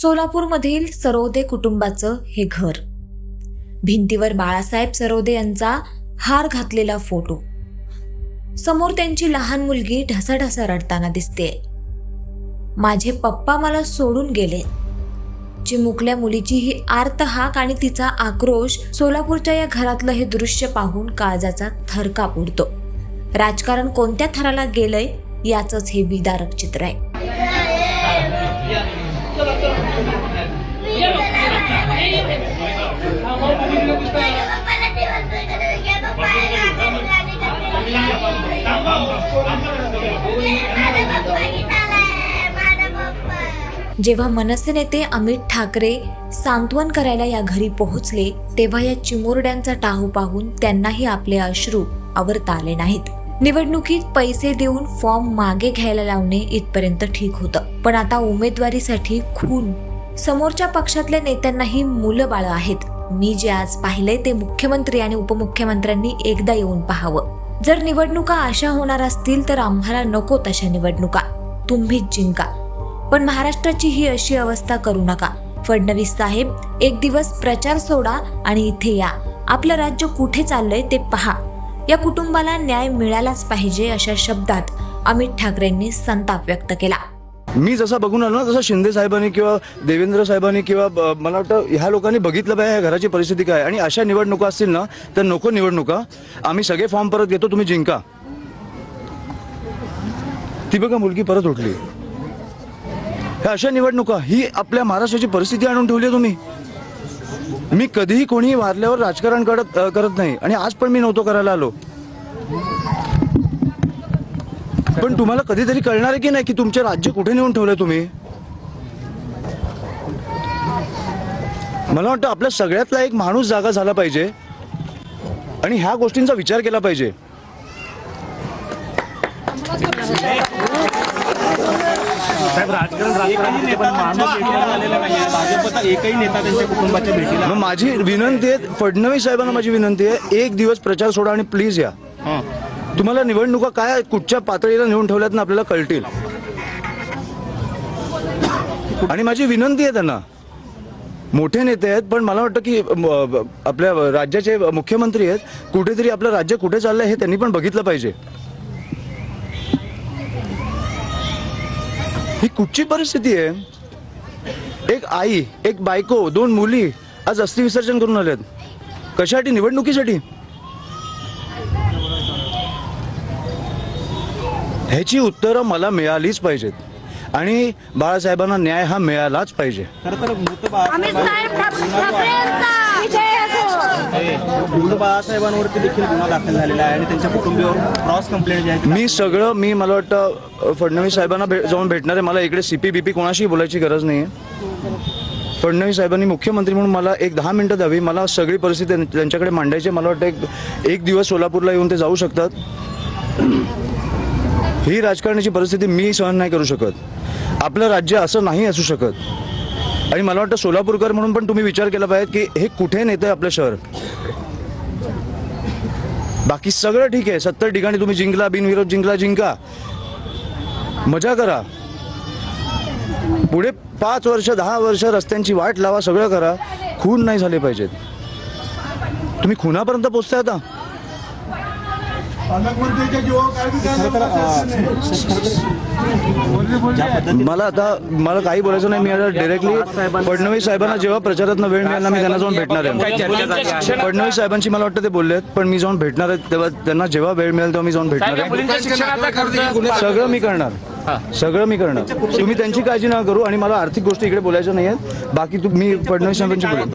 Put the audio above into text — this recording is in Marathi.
सोलापूरमधील सरोदे कुटुंबाचं हे घर. भिंतीवर बाळासाहेब सरोदे यांचा हार घातलेला फोटो. समोर त्यांची लहान मुलगी ढसाढसा रडताना दिसते. माझे पप्पा मला सोडून गेले. चिमुकल्या मुलीची ही आर्त हाक आणि तिचा आक्रोश सोलापूरच्या या घरातलं हे दृश्य पाहून काळजाचा थरकाप उडतो. राजकारण कोणत्या थराला गेलंय याचंच हे विदारक चित्र आहे. जेव्हा मनसे नेते अमित ठाकरे सांत्वन करायला या घरी पोहोचले तेव्हा या चिमुरड्यांचा टाहू पाहून त्यांनाही आपले अश्रू आवरता आले नाहीत. निवडणुकीत पैसे देऊन फॉर्म मागे घ्यायला लावणे इथपर्यंत ठीक होतं, पण आता उमेदवारीसाठी खून. समोरच्या पक्षातल्या नेत्यांनाही मुलं बाळ आहेत. मी जे आज पाहिलंय ते मुख्यमंत्री आणि उपमुख्यमंत्र्यांनी एकदा येऊन पाहावं. जर निवडणुका अशा होणार असतील तर आम्हाला नको तशा निवडणुका. तुम्हीच जिंका, पण महाराष्ट्राची ही अशी अवस्था करू नका. फडणवीस साहेब, एक दिवस प्रचार सोडा आणि इथे या. आपलं राज्य कुठे चाललंय ते पहा. या कुटुंबाला न्याय मिळालाच पाहिजे अशा शब्दात अमित ठाकरेंनी संताप व्यक्त केला. मी जसा बघून आलो ना तसं शिंदे साहेबांनी किंवा देवेंद्र साहेबांनी किंवा मला वाटतं ह्या लोकांनी बघितलं पाहिजे ह्या घराची परिस्थिती काय. आणि अशा निवडणुका असतील ना तर नको निवडणुका. आम्ही सगळे फॉर्म परत घेतो, तुम्ही जिंका. ती बघा मुलगी परत उठली. ह्या अशा निवडणुका ही आपल्या महाराष्ट्राची परिस्थिती आणून ठेवली आहे तुम्ही. मी कधीही कोणी वारल्यावर राजकारण करत नाही आणि आज पण मी नव्हतो करायला आलो. पण तुम्हाला कधीतरी कळणार आहे की नाही की तुमचे राज्य कुठे नेऊन ठेवलंय तुम्ही. मला वाटतं आपल्या सगळ्यातला एक माणूस जागा झाला पाहिजे आणि ह्या गोष्टींचा विचार केला पाहिजे. मग माझी विनंती आहे फडणवीस साहेबांना, माझी विनंती आहे एक दिवस प्रचार सोडा आणि प्लीज या. तुम्हाला निवडणुका काय कुठच्या पातळीला नेऊन ठेवल्यात ना आपल्याला कळतील. आणि माझी विनंती आहे त्यांना, मोठे नेते आहेत पण मला वाटतं की आपल्या राज्याचे मुख्यमंत्री आहेत, कुठेतरी आपलं राज्य कुठे चाललंय हे त्यांनी पण बघितलं पाहिजे. ही कुठची परिस्थिती आहे. एक आई, एक बायको, 2 मुली आज अस्थि विसर्जन करून आल्यात. कशासाठी? निवडणुकीसाठी. ह्याची उत्तरं मला मिळालीच पाहिजेत आणि बाळासाहेबांना न्याय हा मिळालाच पाहिजे. बाळासाहेबांवरती देखील गुन्हा दाखल झालेला आहे आणि त्यांच्या कुटुंबियावर क्रॉस कंप्लेंट आहे. मी मला वाटतं फडणवीस साहेबांना जाऊन भेटणार आहे. मला इकडे CP कोणाशी बोलायची गरज नाही आहे. फडणवीस साहेबांनी मुख्यमंत्री म्हणून मला एक 10 मिनिटं द्यावी. मला सगळी परिस्थिती त्यांच्याकडे मांडायची. मला वाटतं एक दिवस सोलापूरला येऊन ते जाऊ शकतात. ही राजकारणाची परिस्थिती मी सहन नाही करू शकत. आपलं राज्य असं नाही असू शकत. आणि मला वाटतं सोलापूरकर म्हणून पण तुम्ही विचार केला पाहिजे की हे कुठे नेतंय आपलं शहर. बाकी सगळं ठीक आहे. 70 ठिकाणी तुम्ही जिंकला, बिनविरोध जिंका, मजा करा. पुढे 5 वर्ष 10 वर्ष रस्त्यांची वाट लावा, सगळं करा. खून नाही झाले पाहिजेत. तुम्ही खुनापर्यंत पोहोचताय आता. मला काही बोलायचं नाही. मी आता डायरेक्टली फडणवीस साहेबांना जेव्हा प्रचारातनं वेळ मिळाला मी त्यांना जाऊन भेटणार आहे. फडणवीस साहेबांची मला वाटतं ते बोलले आहेत, पण मी जाऊन भेटणार आहे तेव्हा त्यांना जेव्हा वेळ मिळेल तेव्हा मी जाऊन भेटणार आहे. सगळं मी करणार. तुम्ही त्यांची काळजी नका करू आणि मला आर्थिक गोष्टी इकडे बोलायच्या नाही आहेत. बाकी मी फडणवीस साहेबांची बोलेन.